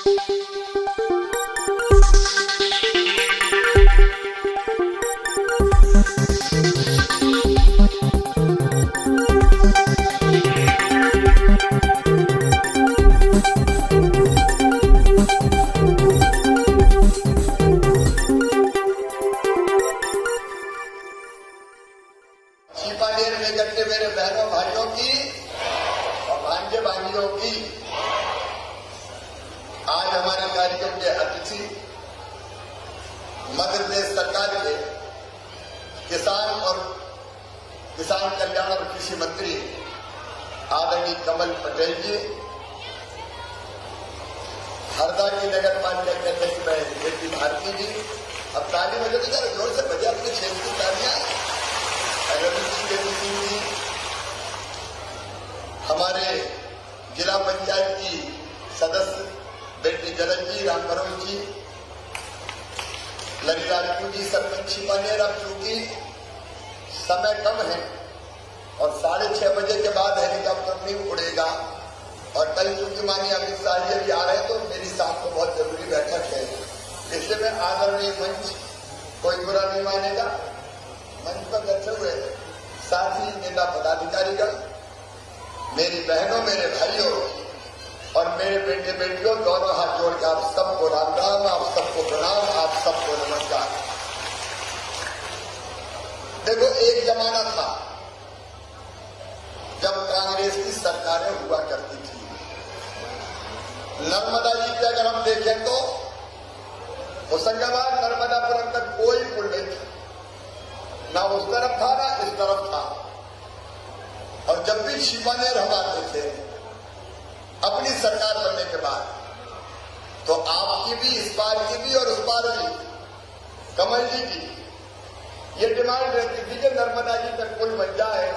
छिपानेर में इकट्ठे मेरे बहनों भाइयों की और भांजे भांजियों की आज हमारे कार्यक्रम के अतिथि मध्य प्रदेश सरकार के किसान कल्याण और कृषि मंत्री आदरणीय कमल पटेल जी, हरदा की नगर पालिका के अध्यक्ष जेपी भारती जी, अब ताली बजे तो जरा जोर से बजे अपने क्षेत्र की तालियां, सिंह जी, हमारे जिला पंचायत की सदस्य बेटी जलन जी, राम भरोज जी, ललिता राजू जी, सरपंच छिपानेर। अब चूंकि समय कम है और 6:30 बजे के बाद हेलीकॉप्टर नहीं उड़ेगा और कल चूंकि माननीय अमित शाह जी भी आ रहे हैं तो मेरी शाम को बहुत जरूरी बैठक है, इसलिए मैं आदरणीय मंच कोई बुरा नहीं मानेगा, मंच पर बैठे हुए साथी नेता पदाधिकारीगण, मेरी बहनों, मेरे भाइयों और मेरे बेटे बेटियों, दोनों हाथ जोड़ के आप सबको राम राम, आप सबको प्रणाम, आप सबको नमस्कार। देखो, एक जमाना था जब कांग्रेस की सरकारें हुआ करती थी। नर्मदा जी पे अगर हम देखें तो होशंगाबाद नर्मदापुरम तक कोई पुल नहीं था, ना उस तरफ था ना इस तरफ था। और जब भी छिपानेर हम आते थे अपनी सरकार बनने के बाद, तो आपकी भी, इस पार की भी और उस पार भी, कमल जी की ये डिमांड रहती थी कि नर्मदा जी तक पुल बन जाए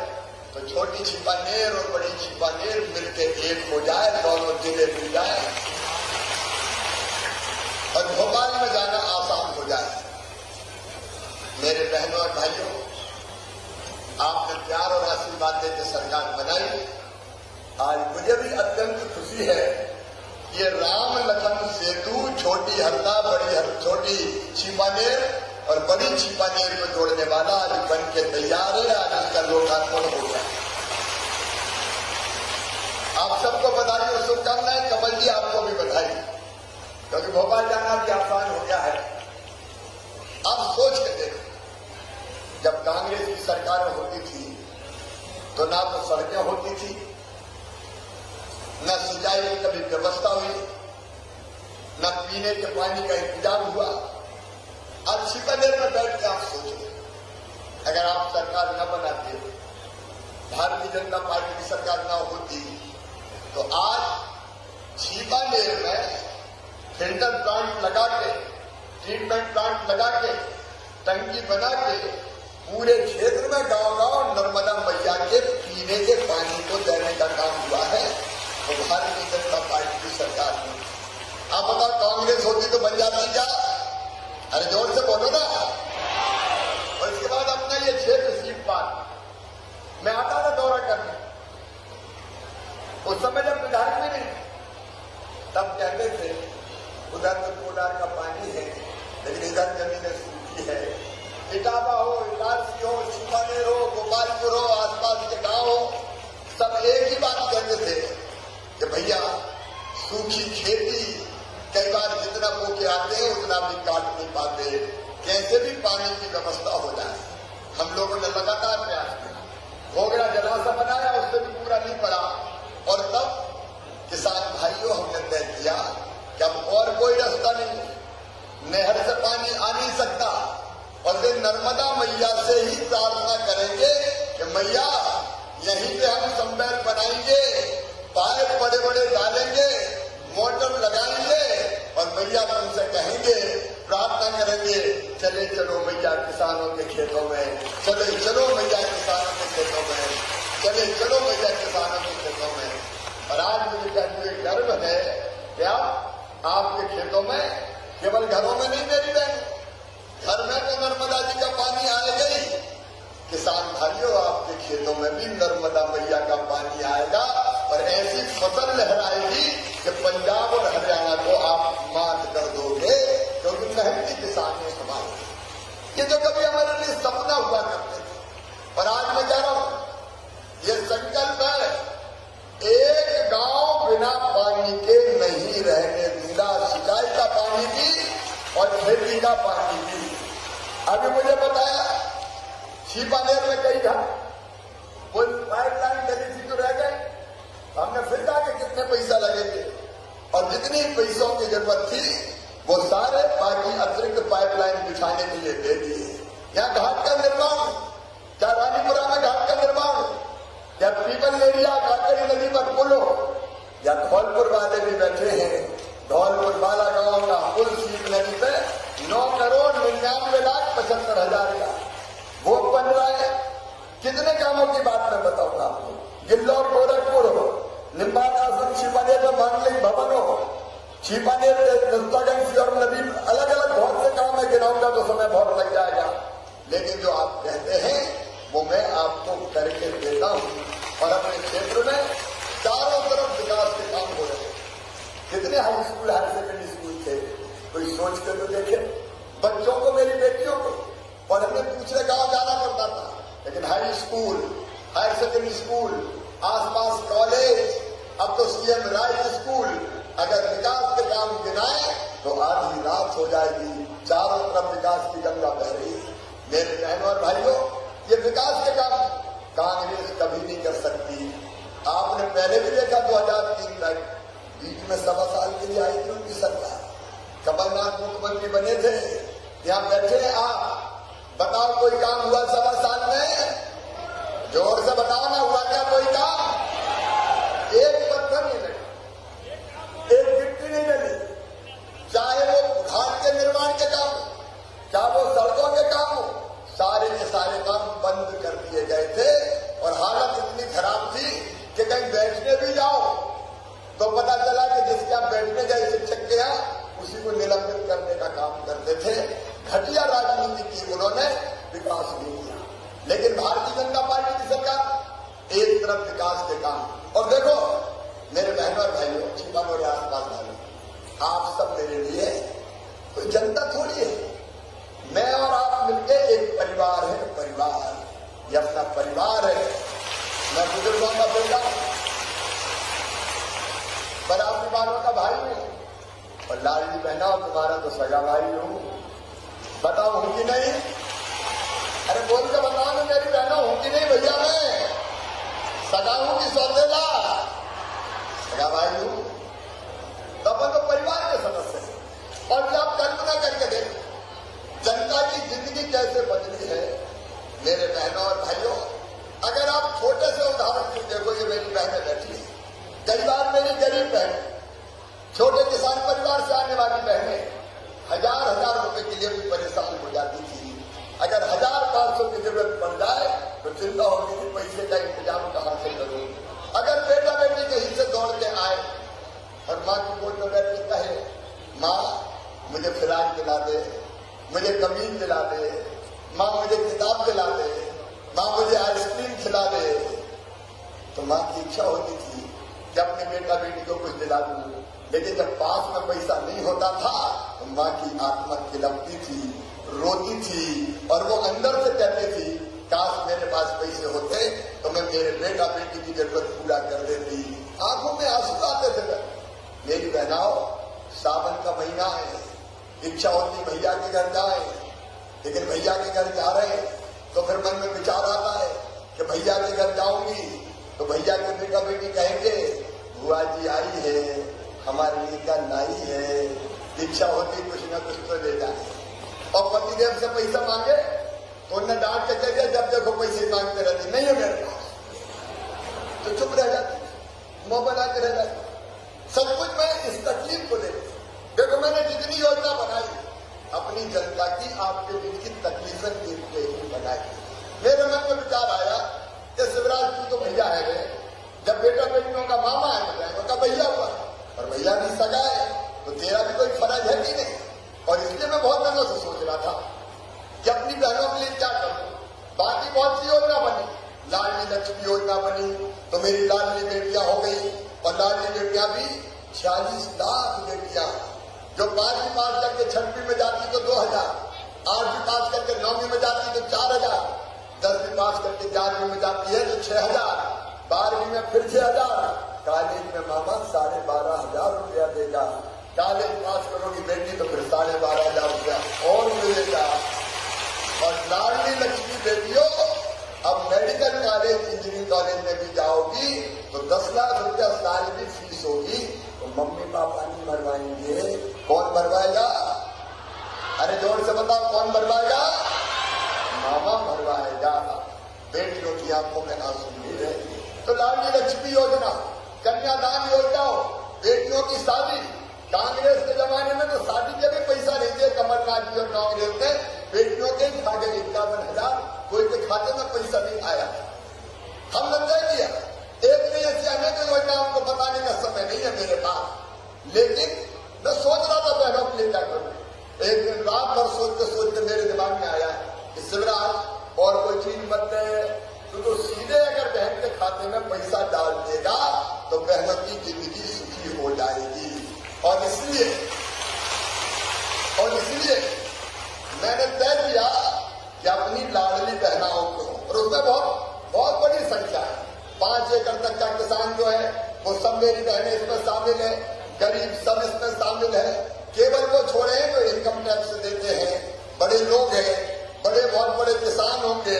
तो छोटी छिपानेर और बड़ी छिपानेर मिलकर एक हो जाए, दोनों जिले मिल जाए और भोपाल में जाना आसान हो जाए। मेरे बहनों और भाइयों, आपने प्यार और आशीर्वाद देकर सरकार बनाई। आज मुझे भी अत्यंत खुशी है, ये राम लखन सेतु छोटी हरदा, छोटी छिपानेर और बड़ी छिपानेर को जोड़ने वाला आज बन के तैयार है, आज इसका लोकार्पण हो गया। आप सबको बधाई और शुभकामनाएं। कमल जी, आपको भी बधाई, क्योंकि भोपाल जाना भी आसान हो गया है। आप सोच के देखो, जब कांग्रेस की सरकार होती थी तो ना तो सड़कें होती थी, न सिंचाई की कभी व्यवस्था हुई, न पीने के पानी का इंतजाम हुआ। आज छिपानेर में बैठ के आप सोचो, अगर आप सरकार न बनाते, भारतीय जनता पार्टी की सरकार न होती, तो आज छिपानेर में फिल्टर प्लांट लगा के, ट्रीटमेंट प्लांट लगा के, टंकी बना के पूरे क्षेत्र में गांव-गांव नर्मदा मैया के पीने के पानी को देने का काम हुआ है। तो भारतीय जनता पार्टी की सरकार में आप बताओ, कांग्रेस होती तो बन जाती क्या? अरे जोर से बोलो ना। और इसके बाद अपना ये क्षेत्र सीट पार मैं आता था दौरा करने, उस समय जब विधायक भी नहीं, तब कहते थे उधर तो कोडार का पानी है, लेकिन इधर जमीनें सूखी है। इटावा हो, इटारसी हो, छिपानेर हो, गोपालपुर हो, आसपास के गांव हो, सब एक ही बात कहते थे कि भैया सूखी खेती, कई बार जितना बो के आते हैं उतना भी काट नहीं पाते, कैसे भी पानी की व्यवस्था हो जाए। हम लोगों ने लगातार प्रयास किया, घोगड़ा जलाशय बनाया, उससे भी पूरा नहीं पड़ा। और तब किसान भाइयों हमने तय किया कि अब और कोई रास्ता नहीं, नहर से पानी आ नहीं सकता और वे नर्मदा मैया से ही प्रार्थना करेंगे कि मैया यहीं पे हम संबैल बनाएंगे, पाइप बड़े बड़े डालेंगे, मोटर लगाएंगे और मैया तुमसे कहेंगे, प्रार्थना करेंगे, चले चलो मैया किसानों के खेतों में, चले चलो मैया किसानों के खेतों में, चले चलो मैया किसानों के खेतों में। और आज मुझे कहते हुए गर्व है कि आपके खेतों में, केवल घरों में नहीं मेरी बहन, घर में तो नर्मदा जी का पानी आएगा ही, किसान भाइयों आपके खेतों में भी नर्मदा मैया का पानी आएगा और ऐसी फसल लहराएगी कि पंजाब और हरियाणा को आप और खेती का पानी भी। अभी मुझे बताया छिपानेर में कई घर वो पाइपलाइन गली थी तो रह गए। हमने फिर कहा कि कितने पैसा लगेंगे, और जितनी पैसों की जरूरत थी वो सारे बाकी अतिरिक्त पाइपलाइन बिछाने के लिए दे दिए। यहाँ घाट का निर्माण, क्या रानीपुरा में घाट का निर्माण, या पीपल एरिया काकड़ी नदी पर पुल हो, या धौलपुर वाले भी बैठे हैं, धौलपुर वाला गांव का पुल सीप नदी पे 9,99,75,000 का वो बन रहा है। कितने कामों की बात मैं बताऊंगा आपको। गिल्लौर गोरखपुर हो, निम्बात आश्रम छिपानेर में मांगलिक भवन हो, छिपानेर दस्तागंज और नदी, अलग अलग बहुत से काम है, गिनाऊंगा तो समय बहुत लग जाएगा। लेकिन जो आप कहते हैं वो मैं आपको करके देता हूं, और अपने क्षेत्र में चारों तरफ विकास के काम हो रहे हैं। कितने high school, higher secondary school थे, कोई सोच कर तो देखे। बच्चों को, मेरी बेटियों को पढ़ने दूसरे गांव जाना पड़ता था, लेकिन high school, higher secondary school, आसपास कॉलेज, अब तो सीएम राइज स्कूल, अगर विकास के काम गिनाए तो आधी रात हो जाएगी। चारों तरफ विकास की गंगा बह रही है। मेरे बहनों और भाइयों, ये विकास के काम कांग्रेस कभी नहीं कर सकती। आपने पहले भी देखा 2003 तक बीच में 1.25 साल के लिए आई थी उनकी सरकार, कमलनाथ मुख्यमंत्री बने थे। यहाँ बैठे आप, बताओ कोई काम हुआ 1.25 साल में? जोर से बताओ ना, हुआ क्या कोई काम? एक पत्थर नहीं लगा, एक गिट्टी नहीं लगी। चाहे वो घाट के निर्माण के काम, चाहे वो सड़कों के काम हो, सारे के सारे काम बंद कर दिए गए थे। और हालत इतनी खराब थी कि कहीं बैठने भी जाओ तो पता चला कि जिसके यहाँ बैठने गए शिक्षक के यहाँ, उसी को निलंबित करने का काम करते थे। घटिया राजनीति की उन्होंने, विकास नहीं किया। लेकिन भारतीय जनता पार्टी की सरकार एक तरफ विकास के काम, और देखो मेरे बहनों और भाइयों, छिपानेर और आसपास वाले, आप सब मेरे लिए कोई जनता थोड़ी है। मैं और आप मिलके एक परिवार है, परिवार, ये अपना परिवार है। मैं बुजुर्गों का बेटा, बड़ा परिवारों का भाई हूं, और लाडली बहना तुम्हारा तो सगा भाई हूं। बताओ हूं कि नहीं? अरे बोल के बताओ ना मेरी बहना, हूं कि नहीं भैया? मैं सगा हूं कि सौतेला? सगा भाई हूं। तब तो परिवार के सदस्य हैं। और जब कल्पना करके देखो जनता की जिंदगी कैसे बदली है। मेरे बहनों और भाइयों, अगर आप छोटे से उदाहरण से देखो, ये मेरी बहनें बैठी है, कई बार मेरी गरीब बहन, छोटे किसान परिवार से आने वाली बहनें 1000 रुपए के लिए भी परेशान हो जाती थी। अगर 1500 की जरूरत पड़ जाए तो चिंता होगी कि पैसे का इंतजाम कहां से करूं। अगर बेटा बेटी कहीं से दौड़ के आए और माँ की गोद में बैठ के कहे, माँ मुझे फ्राक दिला दे, मुझे कमीज दिला दे, माँ मुझे किताब दिला दे, माँ मुझे आइसक्रीम खिला दे, तो माँ की इच्छा होती थी कि अपने बेटा बेटी को कुछ दिला दूं। लेकिन जब पास में पैसा नहीं होता था तो माँ की आत्मा खिलपती थी, रोती थी, और वो अंदर से कहती थी, काश मेरे पास पैसे होते तो मैं मेरे बेटा बेटी की जरूरत पूरा कर देती। आंखों में आंसू आते थे। मेरी बहनाओं, सावन का महीना है, इच्छा होती भैया के घर जाए, लेकिन भैया के घर जा रहे हैं तो फिर मन में विचार आता है कि भैया के घर जाऊंगी तो भैया के बेटा बेटी कहेंगे, बुआ जी आई है, हमारे लिए क्या लाई है। इच्छा होती कुछ न कुछ तो ले जाए। और पतिदेव से पैसा मांगे तो उन्हें डांट के कह दिया, जब देखो पैसे मांगते रहते, नहीं है मेरे पास, तो चुप रह जाते, मुंह बनाते रह जाते। सब कुछ मैं इस तकलीफ को देखो, मैंने जितनी योजना बनाई अपनी जनता की, आपके बीच की तकलीफें देखते ही बनाई। मेरे मन में विचार आया कि शिवराज तू तो भैया है रे, जब बेटा बेटियों का मामा है बजाएगा का भैया हुआ, और भैया भी सगा है, तो तेरा भी कोई फर्ज है कि नहीं। और इसलिए मैं बहुत दिनों से सोच रहा था कि अपनी बहनों के लिए क्या करूं। बाकी बहुत सी योजना बनी, लाडली लक्ष्मी योजना बनी तो मेरी लाडली बेटियां हो गई, और लाडली बेटियां भी 46 लाख बेटियां, जो 5वीं पास करके 6वीं में जाती तो 2000, 8वीं पास करके 9वीं में जाती तो 4000, 10वीं पास करके 11वीं में जाती है तो 6000, 12वीं में फिर 6000, कॉलेज में मामा 12,500 रुपया देगा। कॉलेज पास करोगी बेटी तो फिर 12,500 रुपया और मिलेगा। और लाडली लक्ष्मी बेटियों, अब मेडिकल कॉलेज इंजीनियरिंग कॉलेज में भी जाओगी तो 10 लाख रुपया साल की फीस होगी। तो मम्मी पापा नहीं भरवाएंगे, कौन भरवाएगा? अरे जोर से बताओ, कौन भरवाएगा? मामा भरवाएगा। बेटियों की आंखों में आंसू नहीं रहेंगे। तो लाडली लक्ष्मी योजना, कन्यादान योजना, बेटियों की शादी। कांग्रेस के जमाने में तो शादी के भी पैसा नहीं दिए कमलनाथ जी और कांग्रेस ने, बेटियों के खा गए 51,000, कोई के खाते में पैसा नहीं आया। हमने तय किया, एक नहीं ऐसी अनेक योजनाओं को बताने का समय नहीं है मेरे पास, लेकिन मैं सोच रहा था बहनों के लिए क्या करूं। एक दिन रात भर सोच के मेरे दिमाग में आया कि शिवराज और कोई चीज मत दे, तो सीधे अगर बहन के खाते में पैसा डाल देगा तो बहनों की जिंदगी सुखी हो जाएगी। और इसलिए मैंने तय किया कि अपनी लाडली बहनाओं को, और उसमें बहुत बड़ी संख्या है, 5 एकड़ तक का किसान जो है वो सब मेरी बहनें इसमें शामिल है, गरीब सब इसमें शामिल है। केवल वो छोड़े हैं जो इनकम टैक्स देते हैं, बड़े लोग हैं, बहुत बड़े किसान होंगे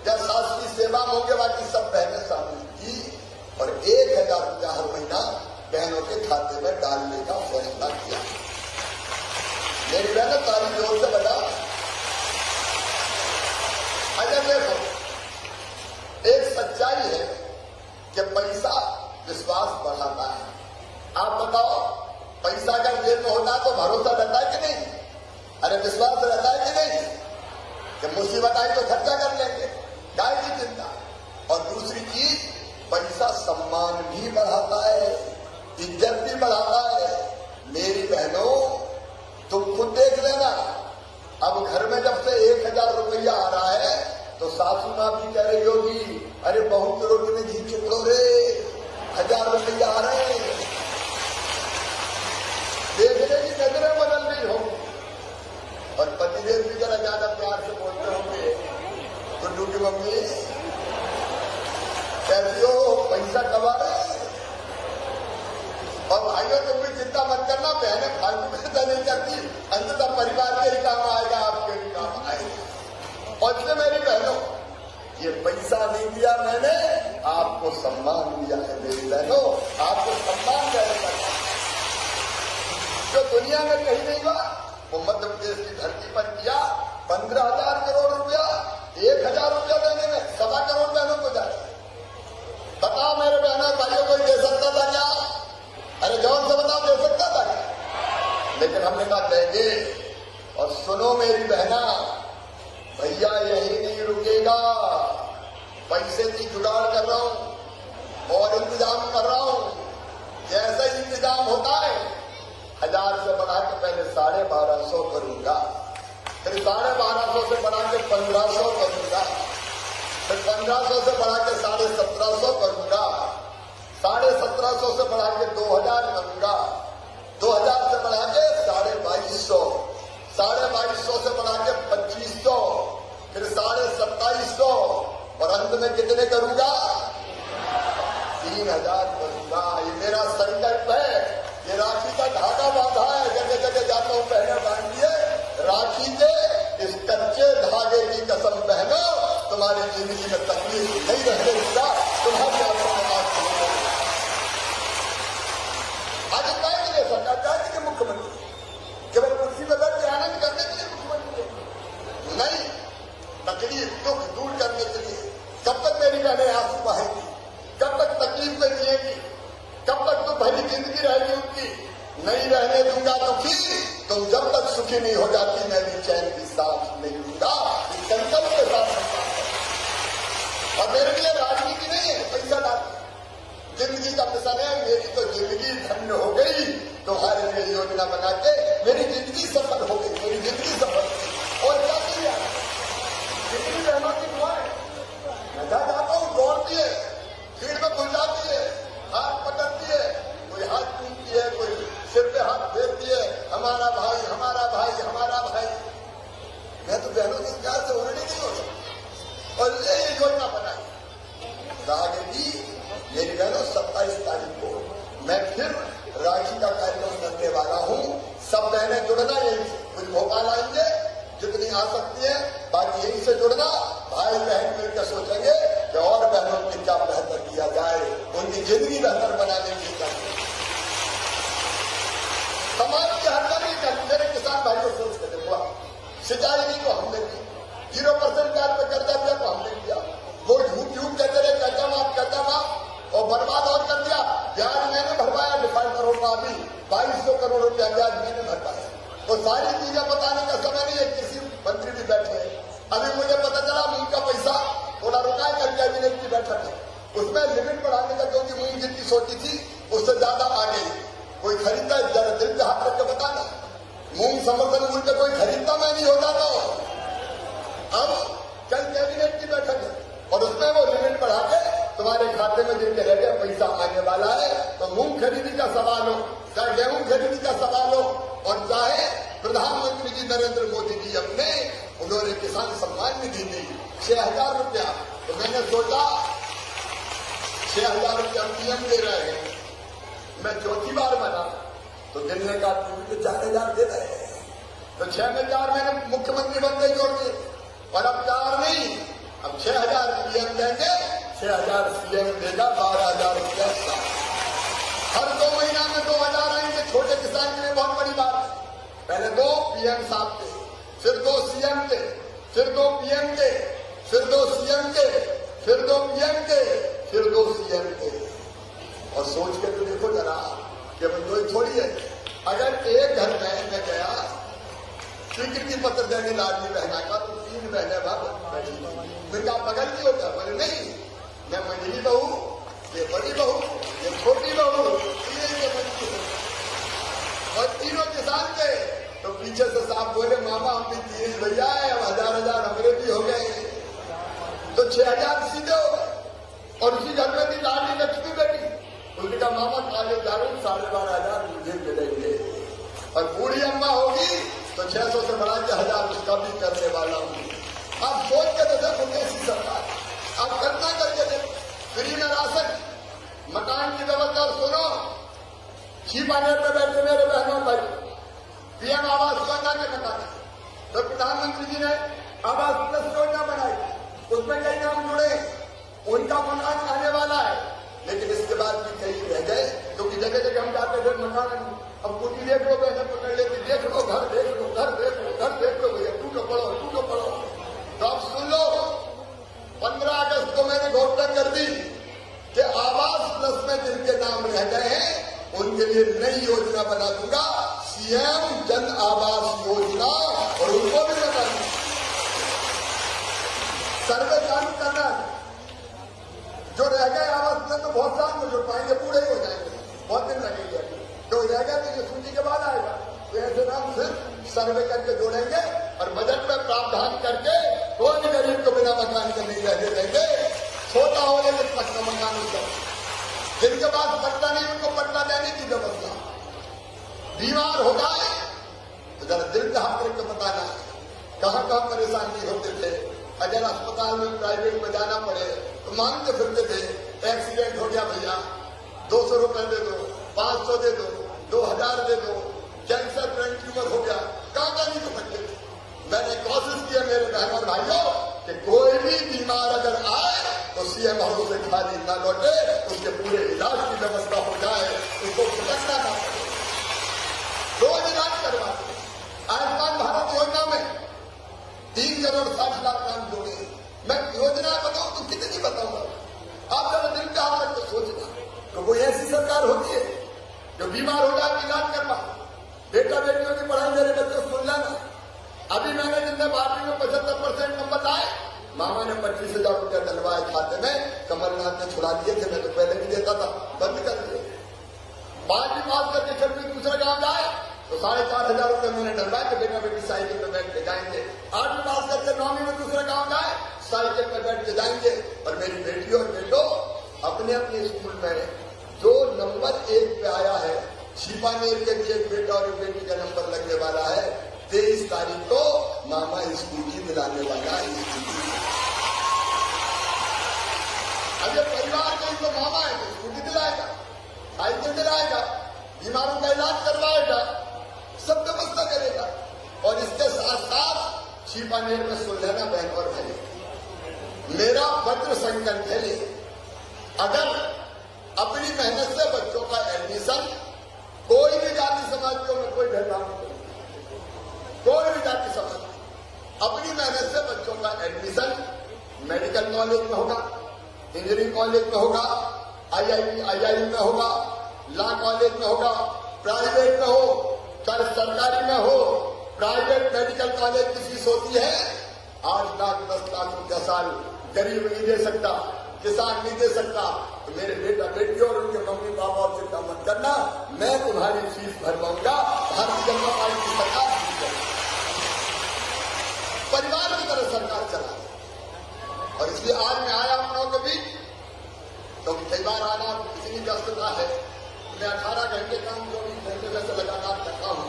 या शासकीय सेवा होंगे, बाकी सब बहनें शामिल की। और 1,000 रुपया हर महीना बहनों के खाते में डालने का फैसला किया। मेरी बहनों ताली जोर से बता। अगर देखो, एक सच्चाई है कि पैसा विश्वास बढ़ाता है। आप बताओ, पैसा अगर जेब में होता तो भरोसा रहता है कि नहीं? अरे विश्वास रहता है कि नहीं? कि मुसीबत आई तो खर्चा कर लेंगे, काय की चिंता। और दूसरी चीज, पैसा सम्मान भी बढ़ाता है, इज्जत भी बढ़ाता है। मेरी बहनों, तुम खुद देख लेना, अब घर में जब से 1,000 रुपया आ रहा है तो सासू माँ भी कह रही होगी, अरे बहू की रोटी में घी चुप लो रे, 1,000 रुपया आ रहे हैं। देखने की नजरें बदल रही होंगी। और पतिदेव भी जरा ज्यादा प्यार से बोलते होंगे, गुड्डू की मम्मी कैसी हो, पैसा कमा रहे। और भाइयों तुम भी चिंता मत करना, बहनें फालतू खर्चा नहीं करती, अंततः परिवार के ही काम आएगा, आपके भी काम आएगा। और इसलिए मेरी बहनों, ये पैसा नहीं दिया मैंने, आपको सम्मान दिया है। मेरी बहनों, आपको सम्मान देना जो दुनिया में कहीं नहीं हुआ, वो मध्य प्रदेश की धरती पर किया। 15,000 करोड़ रुपया 1,000 रुपया देने में 1.25 करोड़ बहनों को जाए। बताओ मेरे बहनों भाइयों, कोई दे सकता था क्या? अरे जौन से बताओ, दे सकता था क्या? लेकिन हमने कहा देंगे। और सुनो मेरी बहना, भैया यही नहीं रुकेगा, पैसे की जुगाड़ कर रहा हूं और इंतजाम कर रहा हूं। जैसा इंतजाम होता है, 1,000 से बढ़ा के पहले 1,250 करूंगा, फिर 1,250 से बढ़ा के 1,500 करूंगा, फिर 1,500 से बढ़ा के 1,750 करूंगा, 1,750 से बढ़ा के 2,000 करूंगा, 2,000 से बढ़ा के 2,250, 2,250 से बढ़ा के 2,500, फिर 2,2700 और अंत में कितने करूंगा? 3,000 करूंगा। ये मेरा संकल्प है। ये राखी का धागा बांधा है, जगह जगह जाता हूं, बहने बांधिए राखी के इस कच्चे धागे की कसम बहनों, तुम्हारी जिंदगी में तकलीफ नहीं रहेगा, तुम्हारी आंखों में आंसू नहीं रहेगा। आज क्या के लिए सरकार चाहती है मुख्यमंत्री केवल कुर्सी पर बैठ के आनंद करने के लिए मुख्यमंत्री नहीं, तकलीफ दुख दूर करने के लिए। कब तक मेरी बहनें आंसू बहाएंगी? कब तक तकलीफ में जिएगी? कब तक तो भली जिंदगी रहेगी उनकी? नहीं रहने दूंगा दुखी। तुम जब तक सुखी नहीं हो जाती, मैं भी चैन की सांस नहीं लूंगा। इस संकल्प के साथ और मेरे लिए राजनीति नहीं है, पैसा डाल जिंदगी का मिशन है। मेरी तो जिंदगी धन्य हो गई, तुम्हारे लिए योजना बना के मेरी जिंदगी सफल हो गई, मेरी जिंदगी सफल हो गई। और क्या किया? जिंदगी बहनों की दुआएं, मैं जाता हूँ, दौड़ती है, भीड़ में घुस जाती है, हाथ पकड़ती है, कोई हाथ टूटती है, कोई सिर पे हाथ फेरती है, हमारा भाई हमारा भाई हमारा भाई। मैं तो बहनों के प्यार से उड़ने नहीं हो सकता। और ये योजना बनाई आगे भी। मेरी बहनों, 27 तारीख को मैं फिर राखी का कार्यक्रम करने वाला हूं। बहनें जुड़ना यहीं से, कुछ भोपाल आएंगे जितनी आ सकती है, बाकी यहीं से जुड़ना। भाई बहन मिलकर सोचेंगे कि और बहनों की क्या बेहतर किया जाए, उनकी जिंदगी बेहतर बनाने की चाहिए। समाज की हत्या नहीं करनी। मेरे किसान भाइयों सोच के देखो, सिंचाई नहीं तो हमने की, 0% ब्याज पे कर्जा दिया तो हमने किया, वो झूठ कहते रहे कर्जा माफ और बर्बाद और कर दिया। ब्याज मैंने भरवाया, डिफाल्ट करोड़ का अभी 2200 करोड़ रुपया ब्याज मैंने भरवाया। तो सारी चीजें बताने का समय नहीं है, किसी मंत्री भी बैठे हैं। अभी मुझे पता चला मूंग का पैसा थोड़ा रुका है, कल कैबिनेट की बैठक है, उसमें लिमिट बढ़ाने का, क्योंकि मूंग जितनी सोची थी उससे ज्यादा आ गई। कोई खरीदता है, जरा दिल पे हाथ रख के बताना, मूंग समर्थन मूल्य पे कोई खरीदता मैं नहीं होता। तो अब कल कैबिनेट की बैठक है और उसमें वो लिमिट बढ़ा के तुम्हारे खाते में जिनके रह गए पैसा आने वाला है। तो मूंग खरीदी का सवाल हो, चाहे गेहूं खरीदी का सवाल हो, और चाहे प्रधानमंत्री जी नरेंद्र मोदी जी अपने उन्होंने किसान सम्मान निधि दी 6,000 रुपया। तो मैंने सोचा 6,000 रुपया पीएम दे रहे हैं, मैं चौथी बार बना तो दिन में का 4,000 दे रहे हैं, तो 6 में 4 मैंने मुख्यमंत्री बनते जोड़ दिए। और अब 4 नहीं, अब 6,000 पीएम देंगे, 6,000 सीएम देगा, 12,000 रुपया हर 2 महीना में 2,000 आएंगे। छोटे किसान के लिए बहुत बड़ी बात है। पहले 2 पीएम साहब थे, फिर 2 सीएम के, फिर 2 पीएम के, फिर 2 सीएम के, फिर 2 पीएम के, फिर 2 सीएम के। और सोच के तो देखो जरा, केवल 2 ही थोड़ी है। अगर एक घर में मैं गया स्वीकृति पत्र देने लाडली बहना का, तो 3 बहने मेरा बगल नहीं होता। बोले नहीं, मैं मंझली बहू, ये बड़ी बहू, ये छोटी बहू, और तीनों किसान के। तो पीछे से साहब बोले मामा हम भी 3 भैया है, अब 1,000 हमरे भी हो गए, तो 6,000 सीधे हो गए। और उसी घर में भी लाडली लक्ष्मी बेटी, उनने कहा मामा काले दारू 12,500 मुझे मिलेंगे, और बूढ़ी अम्मा होगी तो 600 से बढ़ा के 1,000 उसका भी करने वाला हूँ। आप सोच के तो देखो कैसी सरकार, आप कल्पना करके देखो। फ्री में राशन, मकान की व्यवस्था। सुनो, छिपानेर पे बैठे मेरे बहनों भाई, पीएम आवास योजना के मकान, तो प्रधानमंत्री जी ने आवास प्लस योजना बनाई, उसमें कई नाम जुड़े, उनका मकान आने वाला है। लेकिन इसके बाद भी कई रह गए, क्योंकि जगह जगह हम जाते थे मकान, अब कुटी देख लो, बहने पकड़ लेती, देख लो घर, देख लो घर, देख लो घर, देख लो भैया, तू तो पढ़ो। तो अब सुन लो, 15 अगस्त को मैंने घोषणा कर दी कि आवास प्लस में जिनके नाम रह गए हैं उनके लिए नई योजना बना दूंगा, सीएम जन आवास योजना, और उनको भी बना दूंगा। सर्वे चालू करना, जो रह गए आवास प्लस तो बहुत साल में जुड़ पाएंगे, पूरे हो जाएंगे, बहुत दिन लगेंगे। जो रह गया तो ये सूची के बाद आएगा, तो ऐसे नाम सिर्फ सर्वे करके जोड़ेंगे और बजट में प्रावधान करके कोई गरीब को बिना मकान के नहीं रहने देंगे। छोटा हो लेकिन पक्का मकान उसका, जिनके पास पट्टा नहीं उनको पट्टा देने की व्यवस्था। बीमार हो जाए तो जरा दिल का हाथ रख के बताना कहां कहां परेशानी होते थे। अगर अस्पताल में प्राइवेट में जाना पड़े तो मांगते फिरते थे, एक्सीडेंट हो गया भैया 200 रुपए दे दो, 500 दे दो, 2,000 दे दो, कैंसर ब्रेन ट्यूमर हो गया, कहां नहीं हो सकते थे। मैंने कोशिश की है मेरे बहनों और भाइयों कि कोई भी बीमार अगर आए तो सीएम हाउस से खाली न लौटे, उसके पूरे इलाज की व्यवस्था हो जाए, उसको भटकना ना पड़े, रोज इलाज करवाते। आयुष्मान भारत योजना में 3 करोड़ 60 लाख नाम जोड़े। मैं योजना बताऊं तो कितनी बताऊंगा, आप जरा दिल का हाथ तो सोचना। तो कोई ऐसी सरकार होती है जो बीमार हो जाए इलाज करवा, बेटा बेटियों की पढ़ाई मेरे बच्चे सुन लेना। अभी मैंने जितने 12वीं में 75% नंबर लाए, मामा ने 25,000 रुपया डलवाए खाते में, कमलनाथ ने छुड़ा दिए थे, मैं तो पहले भी देता था, बंद कर दिए। 5वीं पास करके 6वीं दूसरा गांव जाए तो 4,500 रुपये मैंने डलवाए कि बेटा बेटी साइकिल पे बैठ के जाएंगे। 8वीं पास करके 9वीं में दूसरा गांव जाए, साइकिल पे बैठ के जाएंगे। और मेरी बेटी और बेटो अपने अपने स्कूल में जो नंबर 1 पे आया है, छिपानेर के भी एक बेटा और एक बेटी का नंबर लगने वाला है। 23 तारीख को मामा स्कूटी दिलाने वाला है। अगर परिवार में तो मामा है तो स्कूटी दिलाएगा, साइकिल दिलाएगा, बीमारों का इलाज करवाएगा, सब व्यवस्था करेगा। और इसके साथ साथ छिपानेर में सुन लेना बहन और भाई, मेरा वज्र संकल्प है ये, अगर अपनी मेहनत से बच्चों का एडमिशन कोई भी जाति समाज को मैं कोई भेदभाव नहीं करूंगा, कोई भी जाति समाज अपनी मेहनत से बच्चों का एडमिशन मेडिकल कॉलेज में होगा, इंजीनियरिंग कॉलेज में होगा, IIM में होगा, लॉ कॉलेज में होगा, प्राइवेट में हो चाहे सरकारी में हो, प्राइवेट मेडिकल कॉलेज की फीस होती है 8 लाख 10 लाख रुपया साल, गरीब नहीं दे सकता, किसान नहीं दे सकता। तो मेरे बेटा बेटी और उनके मम्मी पापा और चिंता मत करना, मैं तुम्हारी फीस भरवाऊंगा, भारतीय जनता पार्टी की सरकार परिवार की तरह सरकार चला। और इसलिए आज मैं आया आप लोगों के बीच, तो कई बार आना किसी की व्यस्तता है, मैं 18 घंटे काम 24 घंटे में से लगातार करता हूं,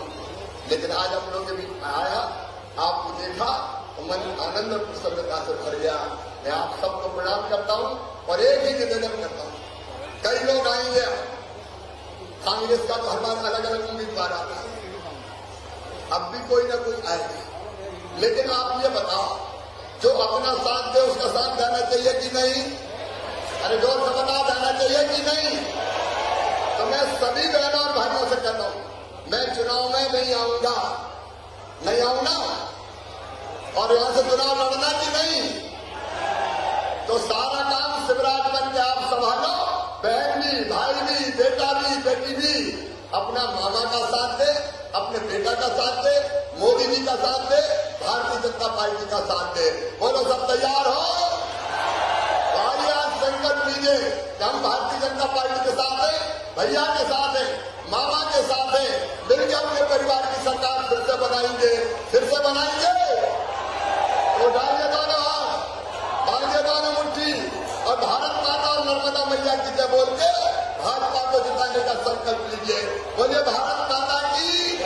लेकिन आज आप लोगों के बीच आया, आपको देखा तो मन आनंद और प्रसन्नता से भर गया। मैं आप सबको प्रणाम करता हूं और एक ही निवेदन करता हूं, कई लोग आएंगे, कांग्रेस का तो हर बार अलग अलग उम्मीदवार आता है, अब भी कोई ना कोई आएगा, लेकिन आप ये बताओ, जो अपना साथ दे उसका साथ देना चाहिए कि नहीं? अरे जोर से बता, देना चाहिए कि नहीं? तो मैं सभी बहनों और भाइयों से कहता हूं, मैं चुनाव में नहीं आऊंगा, नहीं आऊंगा, और यहां से चुनाव लड़ना कि नहीं? तो सारा काम शिवराज बन के आप संभालो, बहन भी, भाई भी, बेटा भी, बेटी भी, अपना मामा का साथ दे, अपने बेटा का साथ दे, मोदी जी का साथ दे, भारतीय जनता पार्टी का साथ दे। बोलो सब तैयार हो? भाई आज संकल्प लीजिए कि हम भारतीय जनता पार्टी के साथ हैं, भैया के साथ हैं, मामा के साथ हैं, मिलकर अपने परिवार की सरकार फिर से बनाएंगे, फिर से बनाएंगे। तो डालिए दोनों हाथ, बांधिए दोनों मुट्ठी और भारत माता और नर्मदा मैया की जय बोल के भाजपा को जिताने का संकल्प लीजिए। बोलिए भारत माता की,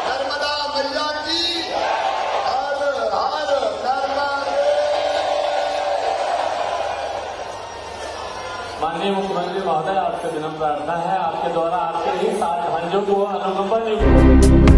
नर्मदा मैया की, हर हर नर्मदे। माननीय मुख्यमंत्री महोदय, आपसे विनम्र प्रार्थना है, आपके द्वारा आपके ही साथ भाइयों को अनुकंपा